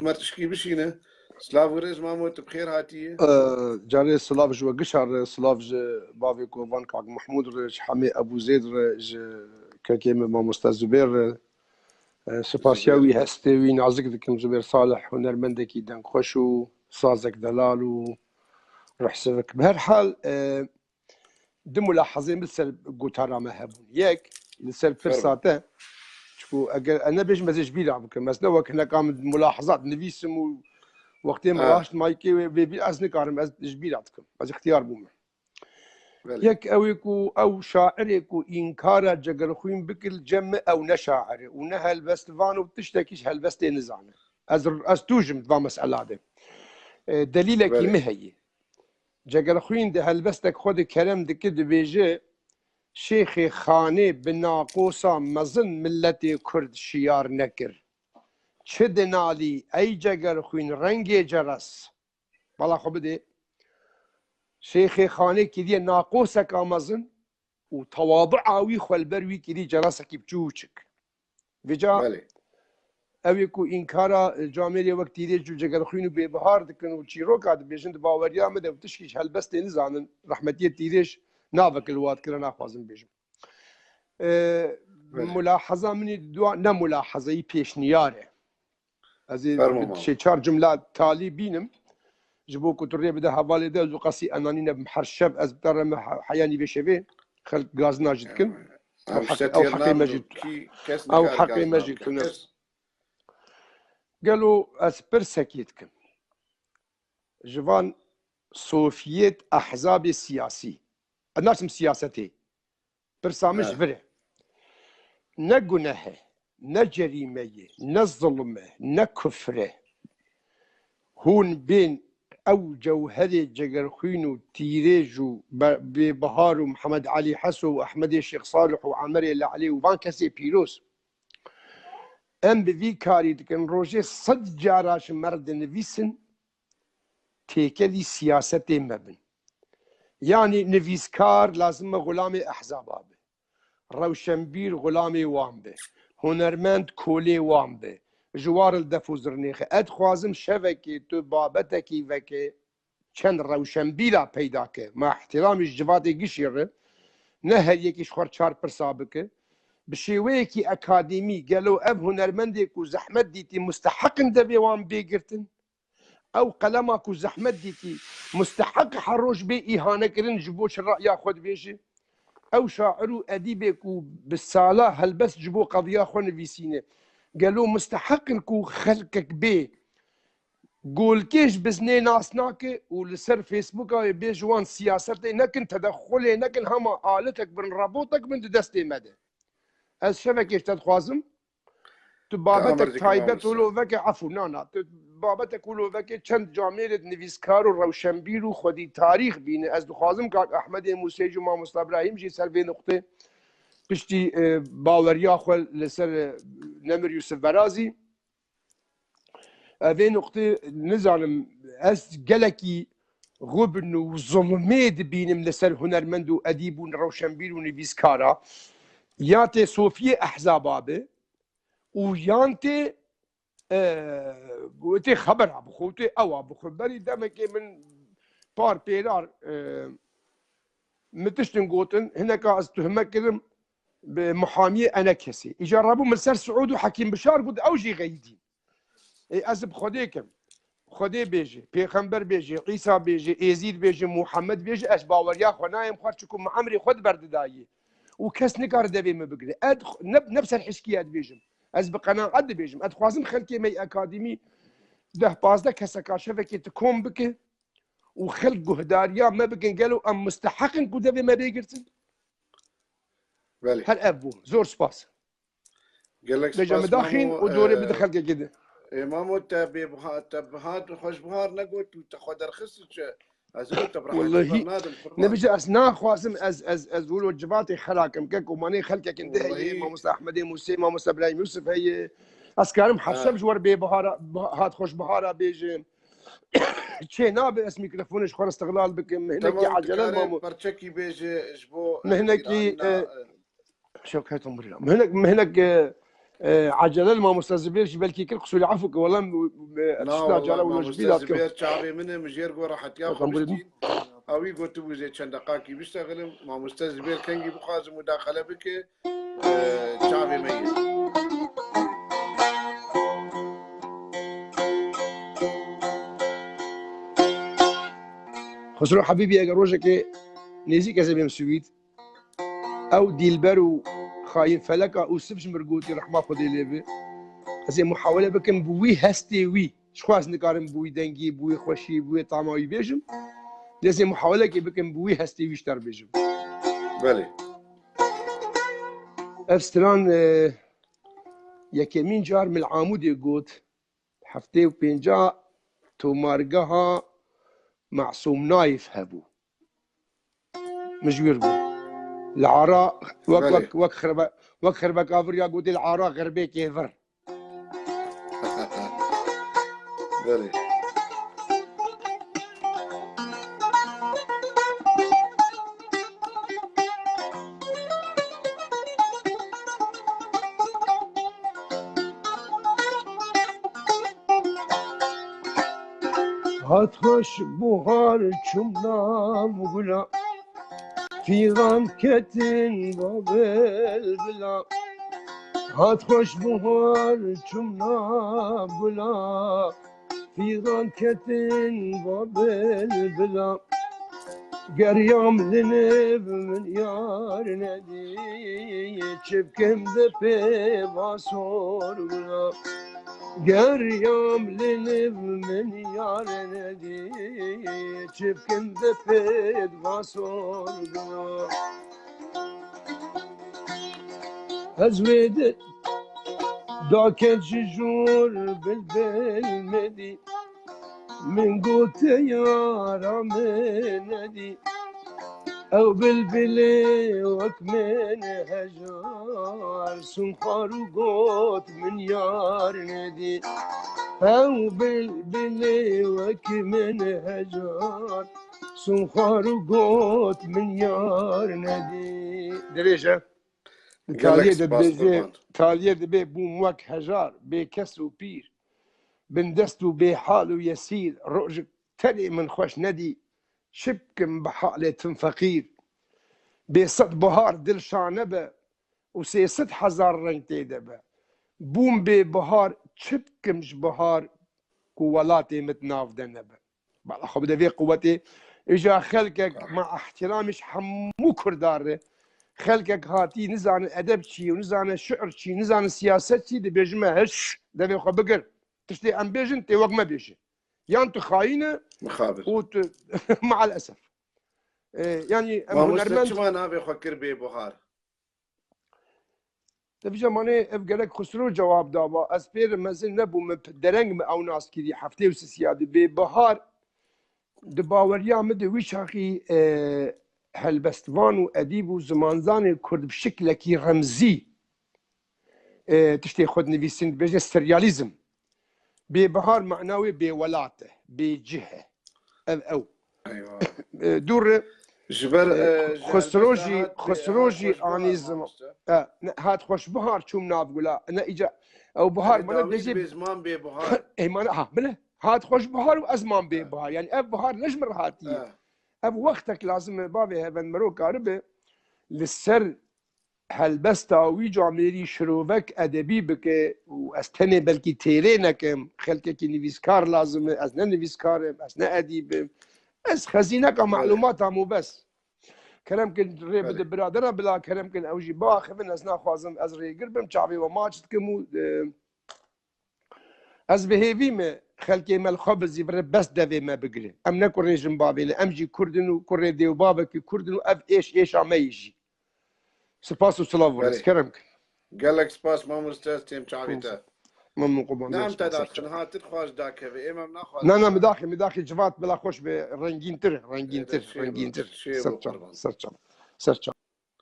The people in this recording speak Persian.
مرتشكي بشينه سلاف ورز ماموت بخير هاتيه جاري سلاف جو قشر سلاف بافي كوفان كاك محمود رج حمي ابو زيد رج كاكيم ما مستاذ زبير سپاسیاوی هستوی نازک دکم زبیر صالح هنرمندکی دن خوشو سازك دلالو رحسبك بهر حال دم ملاحظين مثل قوتارا ما هبون ياك مثل فرصاته شكو انا بيش مزج بيلعب بكم مثلا وكنا قام ملاحظات نفيسم وقتی مراش مایکی و بی از نکارم از جبیرات کم از اختیار بوم یک اویکو او شاعری کو انکار جگر خویم بکل جمع او نشاعر و نه هلبستوان و تشتکیش هلبست نزانه از توجم دوا مسئله ده دلیل کی مهیه جگر خوین ده هلبستک خود کرم دکه دبیجه شیخ خانه بناقوسا مزن ملت کرد شیار نکر چه دنالی ای جگر خوین رنگ جرس بالا خو بده شیخ خانه کی دی ناقوسک آمزن و تواضع آوی خلبروی کی دی جرسکی بچوچک وجا اوی کو انکارا جامعه وقتی دی جو جگر خوینو به بهار دکن و چیرو کاد بیجند باوریا مده و تشکیش هلبست نزانن رحمتیت دیریش ناوک الواد کرا نخوازم بیجم ملاحظه منی دو نه ملاحظه پیشنیاره از شی چهار جمله تالی بینم جبو كتوري بدا حوالي ده زو قصي انانينا بمحرشب از بتر حياني بشبه خلق غاز ناجد كن او حقي مجد او حقي مجد كن قالوا از برسكيت كن جوان صوفيت احزاب سياسي الناس سياستي برسامش فره نجنه نجريمه نظلمه نكفره هون بين او جوهري جگر خوينو تيريجو ببهار ومحمد علي حسو واحمد الشيخ صالح وعمر العلي وفان كسي بيروس ام بفي كاري دكن روجي صد جاراش مرد نفيسن تيكلي سياسة مبن يعني نفيسكار لازم غلامي احزاب به روشنبير غلامي وام به هنرمند كولي وام به جوار الدفوزرنيخ ادخوازم شبكي تو بابتكي وكي چند روشنبیلا پیدا که ما احترام جواد گشیره نه هر یکیش خور چار پرسابکه بشیوه کی اکادمی گلو اب هنرمندی کو زحمت دیتی مستحق دبی وان بگرتن او قلما کو زحمت دیتی مستحق حروش به ایهانه کرن جبوش رأی خود بیشه او شاعر و ادیب کو بالصاله هل بس جبو قضیه خو نویسینه گلو مستحق کو خلقك به قول كيش بزني ناس ناكي ولسر فيسبوك بيجوان سياستي نكن تدخلي نكن هما آلتك بن رابوتك من دستي مدى از شبكيش تدخوازم تبابتك تايبت ولو ذاك عفو نانا بابتك ولو ذاك چند جامعة نویسکار و روشنبیر و خودی تاریخ بینه از دخوازم که احمد موسیج و ما مصطفی ابراهیم جی سر به نقطه پشتی باوریا خو لسر نمر یوسف برازی هذه نقطة نزعلم أس جلكي غبن وظلميد بينم لسر هنرمند وأديب وروشنبيل ونفيسكارا يانتي صوفية أحزابابه ويانتي وتي خبر بخوتي أو بخبري دمك من بار بيرار متشتن قوتن هناك أستهمك كلم بمحامية أنا كسي يجربوا من سر سعود وحكيم بشار قد أوجي غيدين أزب خديكم خدي بيجي پیغمبر بيجي عيسى بيجي يزيد بيجي محمد بيجي اش باوريا خنايم خرجكم معمري خد برد داي وكاس نكار دبي ما بقري نفس الحشكيات بيجم از بقنا قد بيجم ادخوازم خلكي مي اكاديمي ده بازده كسكا شبكه تكون بك وخلق هداريا ما بقن قالوا ام مستحق نكو دبي ما بيقرتن هل ابو زور سباس قال لك سباس مداخين ودوري بدخل كده مامو تبهات خوش بهار نقول تاخذ رخصك والله نبي اسنا خواسم از ولو جباتي خلاكم كك وماني خلكك انتهي ما مصطفى احمد موسى ما مصطفى ابراهيم يوسف هي اسكارم حسب جور بهار هات خوش بهار بيجي شي ناب اس ميكروفونش خور استغلال بك هناك عجله مامو برشكي بيجي جبو هناك شو كيتم هناك عجله المامۆستا زبێرشی بەلکی کرد قسولی عفوکە وەڵام نا جارە والله وەژبی مامۆستا دادکەم زبێر چاوێ منە مژێر گۆڕە حەتیا خۆ بردن. بشتین ئەوی گوتبوو زێ چەند دقاکی بشتەغلم مامۆستا زبێر کەنگی بخوازم مداخلە بکێ چاوێ مەیە خسرۆ حەبیبی ئەگەر ڕۆژێکێ نێزی کەسە بێم سوید ئەو دیلبەر و خاین فەلەکە و سفش مرگوتی ڕەحما خودی لێبێ ئەزێ محاولە بکەم بووی هەستێ وی شخواز نکارم بووی دەنگی بووی خۆشی بووی تاماوی بێژم دەزێ محاولەکێ بکەم بووی هەستی ویشتر بێژم بەێ ئەفستران یەکەمین جار ملعامودێ گوت هەفتێ و پێنجا تۆمارگەها معصوم نایف هەبوو مژوێر بوو لە عراق وەک خربەکاڤریا گوتی لە عراق غەربێکێ ڤەر بەێ هات خۆش بوهار چوم نام گولا فیغان کەتن بۆ بلبلا هات خۆش بوهار چوم نام گولا فیغان کەتن بۆ بلبلا گەریام لنێب من یار نەدی چ بکەم دە پێ باسۆر گولا گەریام لنێب من یار نەدی چ بکەم دە پێت باسۆر گولا هەزوێدە داکەت ji jûr bilbil medî min gote yara min nedî ew bilbilê wek min hejar sunxar û got min yar nedî ew bilbilê wek min hejar sunxar û got min yar nedî dirêje تالیه دبێ بووم وەک هەژار بێ کەس و پیر بندەست و بێ حاڵ و یەسیر ڕۆژک تەنێ من خۆش نەدی چ بکەم بە حاڵێتم فەقیر بێ سەد بەهار دڵشانە بە و 300,000 ڕەنگ تێدەبە بووم بێ بەهار چ بکەمش بەهار و وەڵاتێ مت ناودە نەبە بەڵا خۆ بدەبێ قووەتێ ئێژا خەلکێک مع احترامش هەموو کوردارێ خەلکێک هاتی نزانە ئەدەب چی و نزانە شعر چی نزانە سیاسەت چی دەبێژمە هەش دەبێ خۆ بگەر تشتێ ئەم بێژن تێ وەک مەبێژێ یان تو خاینە مع الأسف يعني چما نابێ خۆ کرد بێ بوهار دەبژەمانێ ئەف گەلک خسرۆ جواب داوە ئەس پێرە مەزن نەبوومە دەرەنگمە ئەو ناسکردی هەفتێ و سیادە بێ بەهار di baweriya min de wî şaxî helbestvan û edîb û zimanzanê Kurd bi şiklekî remzî tiştê xwe dinivîsin dibêje steryalîzm bêbihar mena wê bêwelat e bêcih e ew dûr xusro jî anî ziman hat xweşbihar çûm navgula ne îca ew bihar mana dêjê زمان بێ بوهار eymana bile هات خوش بهار و ازمان بي بهار يعني اف بهار نجمر هاتي اف وقتك لازم بابي هبن مرو كاربه للسر هالبستا ويجو عميري شروفك ادبي بك واستني بلكي تيرينك خلكك نيفيسكار لازم از نيفيسكار از اديب از خزينك معلومات مو بس كلام كن ريب برادرنا بلا كلام كن اوجي باخذ از ناخوازم از ريقر بم شعبي وماجد كمو از بهيفي ما خلكي مال خبز يبر بس دافي ما بقري ام نكو ريجم بابي ام جي كردن وكوري ديو بابك كردن اف ايش عم يجي سباس وسلاف ورس كرمك قال لك سباس ما مستاذ تيم شعبيته من قبل نعم تدخل هات خواج داك في امام ناخذ لا مداخل جوات بلا خوش برنجين تر سرچا